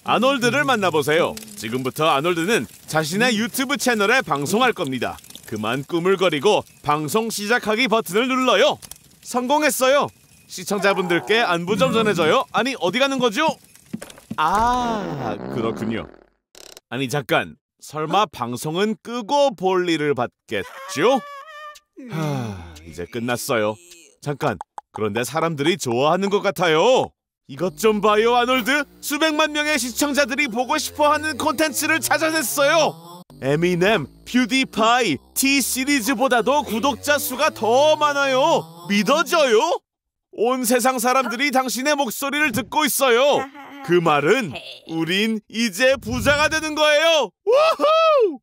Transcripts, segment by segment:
아놀드를 만나보세요. 지금부터 아놀드는 자신의 유튜브 채널에 방송할 겁니다. 그만 꾸물거리고 방송 시작하기 버튼을 눌러요. 성공했어요. 시청자분들께 안부 좀 전해줘요. 아니, 어디 가는 거죠? 아, 그렇군요. 아니, 잠깐. 설마 방송은 끄고 볼 일을 받겠죠? 이제 끝났어요. 잠깐. 그런데 사람들이 좋아하는 것 같아요. 이것 좀 봐요, 아놀드. 수백만 명의 시청자들이 보고 싶어하는 콘텐츠를 찾아냈어요. 에미넴, 퓨디파이, T-시리즈보다도 구독자 수가 더 많아요. 믿어져요? 온 세상 사람들이 당신의 목소리를 듣고 있어요. 그 말은 우린 이제 부자가 되는 거예요. 우후!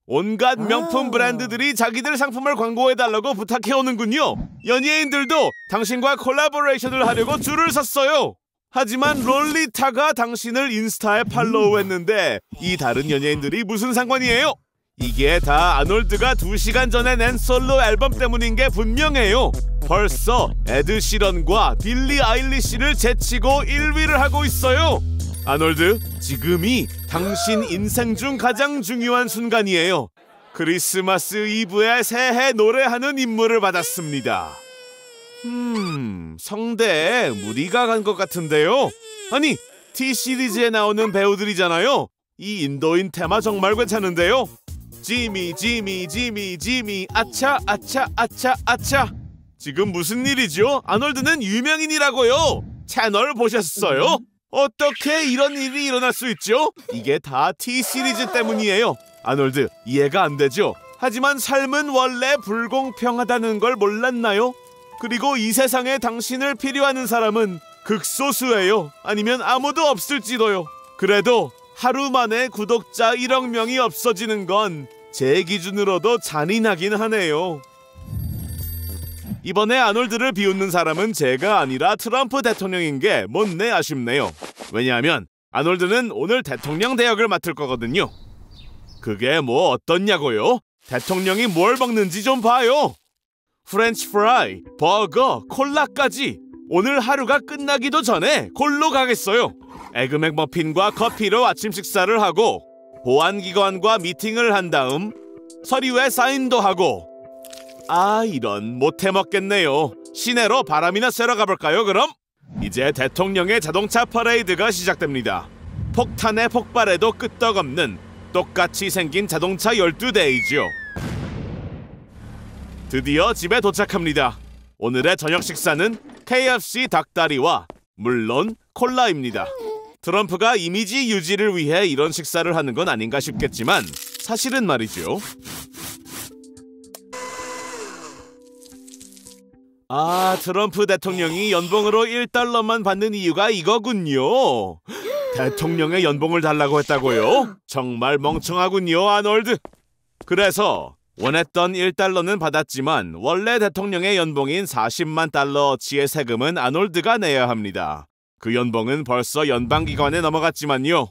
온갖 명품 브랜드들이 자기들 상품을 광고해달라고 부탁해오는군요. 연예인들도 당신과 콜라보레이션을 하려고 줄을 섰어요. 하지만 롤리타가 당신을 인스타에 팔로우했는데 이 다른 연예인들이 무슨 상관이에요? 이게 다 아놀드가 2시간 전에 낸 솔로 앨범 때문인 게 분명해요. 벌써 에드 시런과 빌리 아일리시를 제치고 1위를 하고 있어요. 아놀드, 지금이 당신 인생 중 가장 중요한 순간이에요. 크리스마스 이브에 새해 노래하는 임무를 받았습니다. 성대에 무리가 간 것 같은데요? 아니, T-시리즈에 나오는 배우들이잖아요. 이 인도인 테마 정말 괜찮은데요? 지미, 지미, 지미, 지미, 아차, 아차, 아차, 아차. 지금 무슨 일이죠? 아놀드는 유명인이라고요. 채널 보셨어요? 어떻게 이런 일이 일어날 수 있죠? 이게 다 T-시리즈 때문이에요. 아놀드, 이해가 안 되죠? 하지만 삶은 원래 불공평하다는 걸 몰랐나요? 그리고 이 세상에 당신을 필요하는 사람은 극소수예요. 아니면 아무도 없을지도요. 그래도 하루 만에 구독자 1억 명이 없어지는 건 제 기준으로도 잔인하긴 하네요. 이번에 아놀드를 비웃는 사람은 제가 아니라 트럼프 대통령인 게 못내 아쉽네요. 왜냐하면 아놀드는 오늘 대통령 대역을 맡을 거거든요. 그게 뭐 어떻냐고요? 대통령이 뭘 먹는지 좀 봐요. 프렌치 프라이, 버거, 콜라까지. 오늘 하루가 끝나기도 전에 골로 가겠어요. 에그맥 머핀과 커피로 아침 식사를 하고 보안기관과 미팅을 한 다음 서류에 사인도 하고. 아, 이런, 못해 먹겠네요. 시내로 바람이나 쐬러 가볼까요, 그럼? 이제 대통령의 자동차 퍼레이드가 시작됩니다. 폭탄에 폭발에도 끄떡없는 똑같이 생긴 자동차 12대이죠. 드디어 집에 도착합니다. 오늘의 저녁 식사는 KFC 닭다리와 물론 콜라입니다. 트럼프가 이미지 유지를 위해 이런 식사를 하는 건 아닌가 싶겠지만 사실은 말이죠. 아, 트럼프 대통령이 연봉으로 1달러만 받는 이유가 이거군요. 대통령의 연봉을 달라고 했다고요? 정말 멍청하군요, 아놀드. 그래서 원했던 1달러는 받았지만 원래 대통령의 연봉인 40만 달러어치의 세금은 아놀드가 내야 합니다. 그 연봉은 벌써 연방기관에 넘어갔지만요.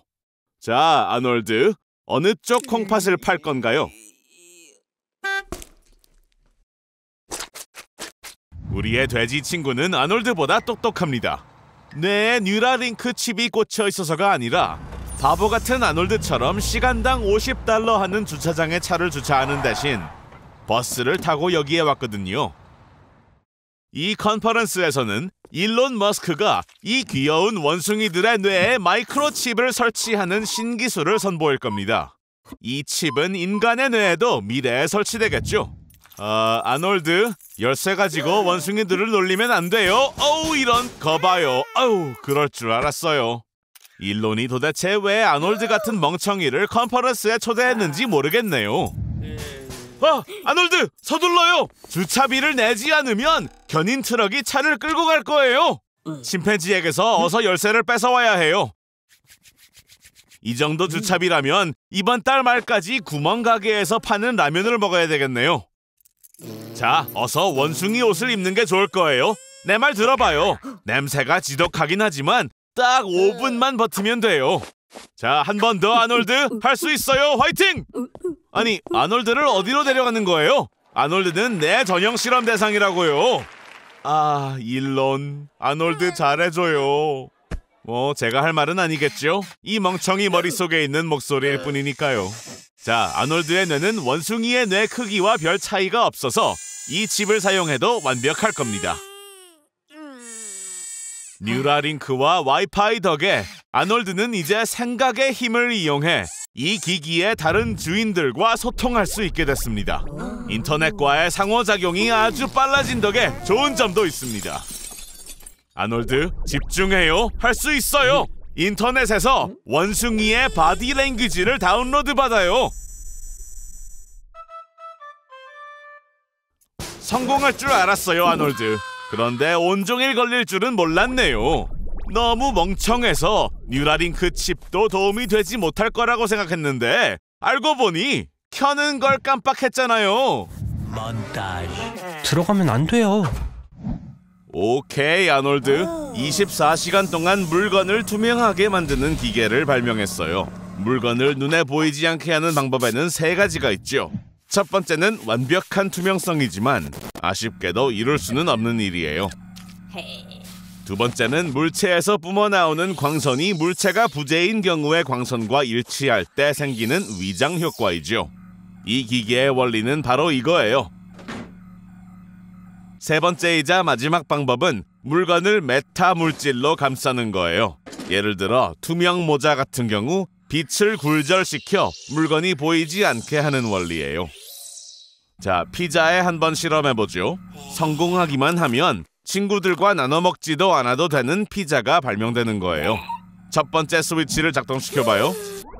자, 아놀드, 어느 쪽 콩팥을 팔 건가요? 우리의 돼지 친구는 아놀드보다 똑똑합니다. 뇌에 뉴라링크 칩이 꽂혀 있어서가 아니라 바보 같은 아놀드처럼 시간당 50달러 하는 주차장에 차를 주차하는 대신 버스를 타고 여기에 왔거든요. 이 컨퍼런스에서는 일론 머스크가 이 귀여운 원숭이들의 뇌에 마이크로칩을 설치하는 신기술을 선보일 겁니다. 이 칩은 인간의 뇌에도 미래에 설치되겠죠. 아놀드, 열쇠 가지고 원숭이들을 놀리면 안 돼요. 어우, 이런, 거봐요. 어우, 그럴 줄 알았어요. 일론이 도대체 왜 아놀드 같은 멍청이를 컨퍼런스에 초대했는지 모르겠네요. 아놀드, 서둘러요. 주차비를 내지 않으면 견인 트럭이 차를 끌고 갈 거예요. 침팬지에게서 어서 열쇠를 뺏어와야 해요. 이 정도 주차비라면 이번 달 말까지 구멍가게에서 파는 라면을 먹어야 되겠네요. 자, 어서 원숭이 옷을 입는 게 좋을 거예요. 내 말 들어봐요. 냄새가 지독하긴 하지만 딱 5분만 버티면 돼요. 자, 한 번 더, 아놀드. 할 수 있어요. 화이팅! 아니, 아놀드를 어디로 데려가는 거예요? 아놀드는 내 전형 실험 대상이라고요. 아, 일론, 아놀드 잘해줘요. 제가 할 말은 아니겠죠? 이 멍청이 머릿속에 있는 목소리일 뿐이니까요. 자, 아놀드의 뇌는 원숭이의 뇌 크기와 별 차이가 없어서 이 칩을 사용해도 완벽할 겁니다. 뉴라링크와 와이파이 덕에 아놀드는 이제 생각의 힘을 이용해 이 기기의 다른 주인들과 소통할 수 있게 됐습니다. 인터넷과의 상호작용이 아주 빨라진 덕에 좋은 점도 있습니다. 아놀드, 집중해요. 할 수 있어요. 인터넷에서 원숭이의 바디 랭귀지를 다운로드 받아요. 성공할 줄 알았어요, 아놀드. 그런데 온종일 걸릴 줄은 몰랐네요. 너무 멍청해서 뉴라링크 칩도 도움이 되지 못할 거라고 생각했는데 알고 보니 켜는 걸 깜빡했잖아요. 들어가면 안 돼요. 오케이, 아놀드. 24시간 동안 물건을 투명하게 만드는 기계를 발명했어요. 물건을 눈에 보이지 않게 하는 방법에는 3가지가 있죠. 첫 번째는 완벽한 투명성이지만 아쉽게도 이룰 수는 없는 일이에요. 두 번째는 물체에서 뿜어나오는 광선이 물체가 부재인 경우의 광선과 일치할 때 생기는 위장 효과이죠. 이 기계의 원리는 바로 이거예요. 세 번째이자 마지막 방법은 물건을 메타 물질로 감싸는 거예요. 예를 들어 투명 모자 같은 경우 빛을 굴절시켜 물건이 보이지 않게 하는 원리예요. 자, 피자에 한번 실험해보죠. 성공하기만 하면 친구들과 나눠 먹지도 않아도 되는 피자가 발명되는 거예요. 첫 번째 스위치를 작동시켜봐요.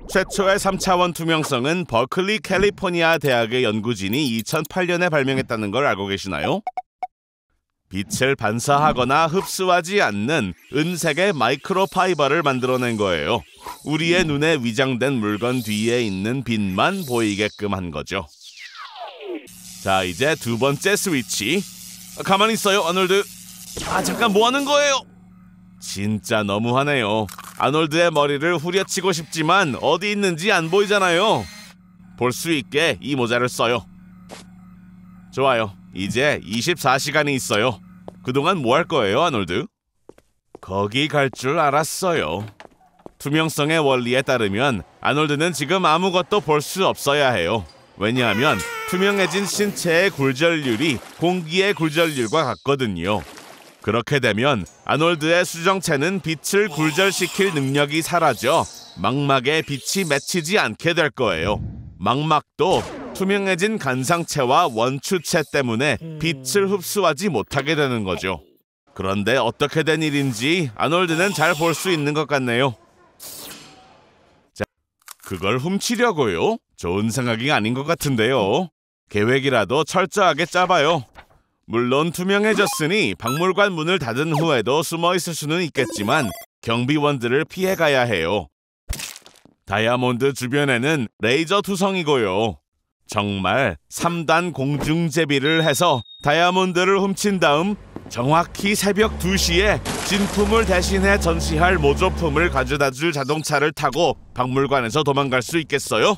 최초의 3차원 투명성은 버클리 캘리포니아 대학의 연구진이 2008년에 발명했다는 걸 알고 계시나요? 빛을 반사하거나 흡수하지 않는 은색의 마이크로파이버를 만들어낸 거예요. 우리의 눈에 위장된 물건 뒤에 있는 빛만 보이게끔 한 거죠. 자, 이제 두 번째 스위치. 가만히 있어요, 아놀드. 잠깐 뭐 하는 거예요? 진짜 너무하네요. 아놀드의 머리를 후려치고 싶지만 어디 있는지 안 보이잖아요. 볼 수 있게 이 모자를 써요. 좋아요. 이제 24시간이 있어요. 그동안 뭐 할 거예요, 아놀드? 거기 갈 줄 알았어요. 투명성의 원리에 따르면 아놀드는 지금 아무것도 볼 수 없어야 해요. 왜냐하면 투명해진 신체의 굴절률이 공기의 굴절률과 같거든요. 그렇게 되면 아놀드의 수정체는 빛을 굴절시킬 능력이 사라져 망막에 빛이 맺히지 않게 될 거예요. 망막도 투명해진 간상체와 원추체 때문에 빛을 흡수하지 못하게 되는 거죠. 그런데 어떻게 된 일인지 아놀드는 잘 볼 수 있는 것 같네요. 자, 그걸 훔치려고요? 좋은 생각이 아닌 것 같은데요. 계획이라도 철저하게 짜봐요. 물론 투명해졌으니 박물관 문을 닫은 후에도 숨어 있을 수는 있겠지만 경비원들을 피해가야 해요. 다이아몬드 주변에는 레이저 투성이고요. 정말 3단 공중제비를 해서 다이아몬드를 훔친 다음 정확히 새벽 2시에 진품을 대신해 전시할 모조품을 가져다줄 자동차를 타고 박물관에서 도망갈 수 있겠어요?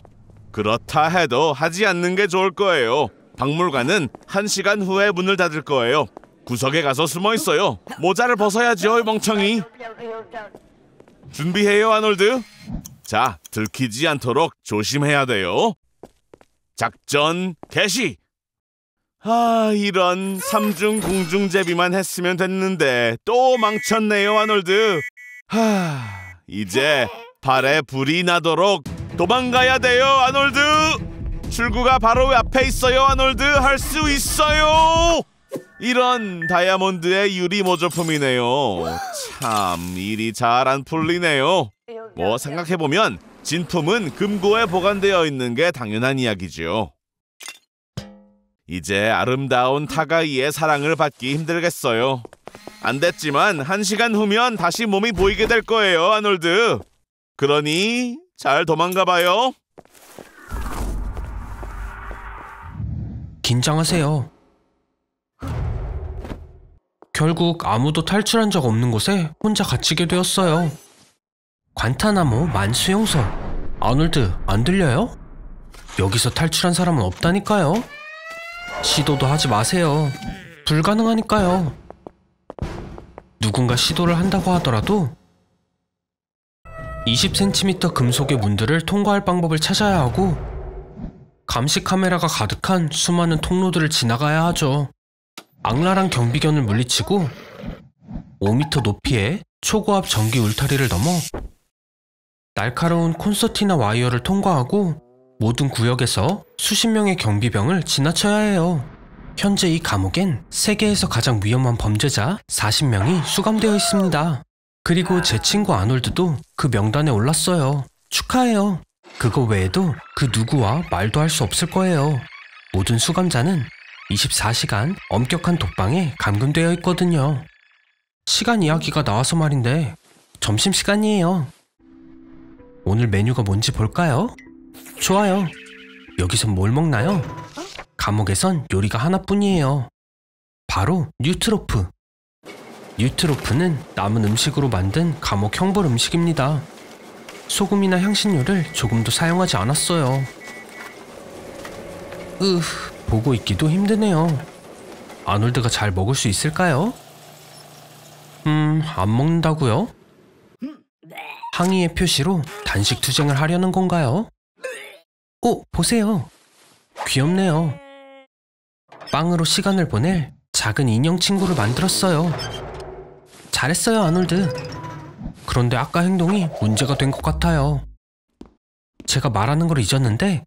그렇다 해도 하지 않는 게 좋을 거예요. 박물관은 1시간 후에 문을 닫을 거예요. 구석에 가서 숨어 있어요. 모자를 벗어야죠, 멍청이. 준비해요, 아놀드. 자, 들키지 않도록 조심해야 돼요. 작전 개시! 이런 3중 공중제비만 했으면 됐는데 또 망쳤네요, 아놀드. 이제 발에 불이 나도록 도망가야 돼요, 아놀드. 출구가 바로 앞에 있어요, 아놀드. 할 수 있어요. 이런 다이아몬드의 유리 모조품이네요. 참 일이 잘 안 풀리네요. 뭐 생각해보면 진품은 금고에 보관되어 있는 게 당연한 이야기죠. 이제 아름다운 타가이의 사랑을 받기 힘들겠어요. 안 됐지만 1시간 후면 다시 몸이 보이게 될 거예요, 아놀드. 그러니 잘 도망가봐요. 긴장하세요. 결국 아무도 탈출한 적 없는 곳에 혼자 갇히게 되었어요. 관타나모 만수용소. 아놀드, 안 들려요? 여기서 탈출한 사람은 없다니까요. 시도도 하지 마세요. 불가능하니까요. 누군가 시도를 한다고 하더라도 20cm 금속의 문들을 통과할 방법을 찾아야 하고 감시 카메라가 가득한 수많은 통로들을 지나가야 하죠. 악랄한 경비견을 물리치고 5m 높이의 초고압 전기 울타리를 넘어 날카로운 콘서티나 와이어를 통과하고 모든 구역에서 수십 명의 경비병을 지나쳐야 해요. 현재 이 감옥엔 세계에서 가장 위험한 범죄자 40명이 수감되어 있습니다. 그리고 제 친구 아놀드도 그 명단에 올랐어요. 축하해요. 그거 외에도 그 누구와 말도 할 수 없을 거예요. 모든 수감자는 24시간 엄격한 독방에 감금되어 있거든요. 시간 이야기가 나와서 말인데 점심시간이에요. 오늘 메뉴가 뭔지 볼까요? 좋아요. 여기선 뭘 먹나요? 감옥에선 요리가 하나뿐이에요. 바로 뉴트로프. 뉴트로프는 남은 음식으로 만든 감옥 형벌 음식입니다. 소금이나 향신료를 조금도 사용하지 않았어요. 보고 있기도 힘드네요. 아놀드가 잘 먹을 수 있을까요? 안 먹는다고요? 항의의 표시로 단식 투쟁을 하려는 건가요? 오, 보세요. 귀엽네요. 빵으로 시간을 보낼 작은 인형 친구를 만들었어요. 잘했어요, 아놀드. 그런데 아까 행동이 문제가 된 것 같아요. 제가 말하는 걸 잊었는데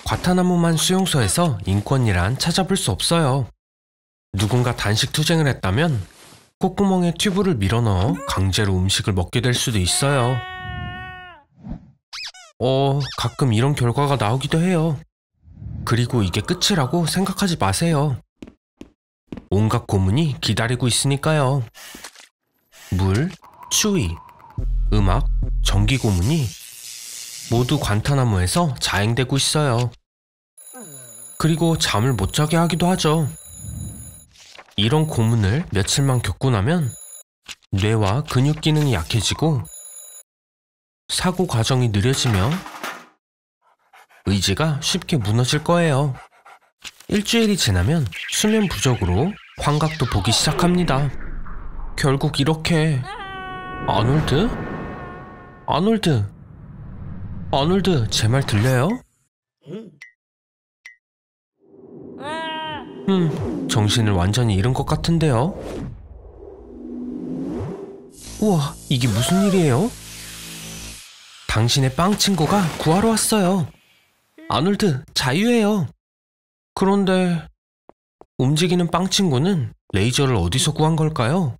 과타나무만 수용소에서 인권이란 찾아볼 수 없어요. 누군가 단식 투쟁을 했다면 콧구멍에 튜브를 밀어넣어 강제로 음식을 먹게 될 수도 있어요. 가끔 이런 결과가 나오기도 해요. 그리고 이게 끝이라고 생각하지 마세요. 온갖 고문이 기다리고 있으니까요. 물, 추위, 음악, 전기 고문이 모두 관타나무에서 자행되고 있어요. 그리고 잠을 못 자게 하기도 하죠. 이런 고문을 며칠만 겪고 나면 뇌와 근육 기능이 약해지고 사고 과정이 느려지며 의지가 쉽게 무너질 거예요. 일주일이 지나면 수면 부족으로 환각도 보기 시작합니다. 결국 이렇게 아놀드, 제 말 들려요? 정신을 완전히 잃은 것 같은데요? 우와, 이게 무슨 일이에요? 당신의 빵 친구가 구하러 왔어요. 아놀드, 자유해요. 그런데 움직이는 빵 친구는 레이저를 어디서 구한 걸까요?